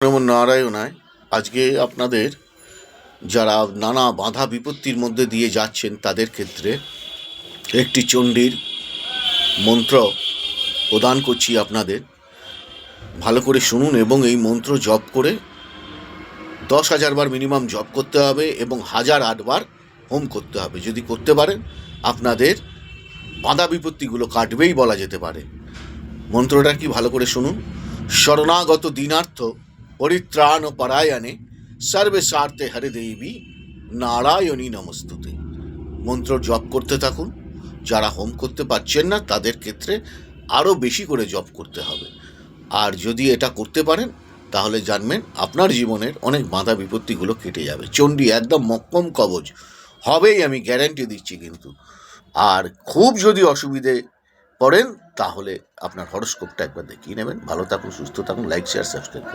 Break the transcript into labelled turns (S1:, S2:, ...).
S1: নমো নারায়ণায়। আজকে আপনাদের যারা নানা বাধা বিপত্তির মধ্যে দিয়ে যাচ্ছেন তাদের ক্ষেত্রে একটি চণ্ডীর মন্ত্র প্রদান করছি আপনাদের। ভালো করে শুনুন এবং এই মন্ত্র জপ করে 10,000 বার মিনিমাম জপ করতে হবে এবং 1008 বার হোম করতে হবে। যদি করতে পারেন আপনাদের বাধা বিপত্তিগুলো কাটবেই বলা যেতে পারে। মন্ত্রটা কি ভালো করে শুনুন। শরণাগত দীনার্থ পরিত্রাণ পরায়ণে সর্বে স্বার্থে হরে দেবী নারায়ণী নমস্তুতে। মন্ত্র জপ করতে থাকুন। যারা হোম করতে পারছেন না তাদের ক্ষেত্রে আরও বেশি করে জপ করতে হবে। আর যদি এটা করতে পারেন তাহলে জানবেন আপনার জীবনের অনেক বাধা বিপত্তিগুলো কেটে যাবে। চণ্ডী একদম মক্কম কবচ হবেই, আমি গ্যারান্টি দিচ্ছি। কিন্তু আর খুব যদি অসুবিধে পড়েন তাহলে আপনার হরোস্কোপটা একবার দেখিয়ে নেবেন। ভালো থাকুন, সুস্থ থাকুন, লাইক শেয়ার সাবস্ক্রাইব করুন।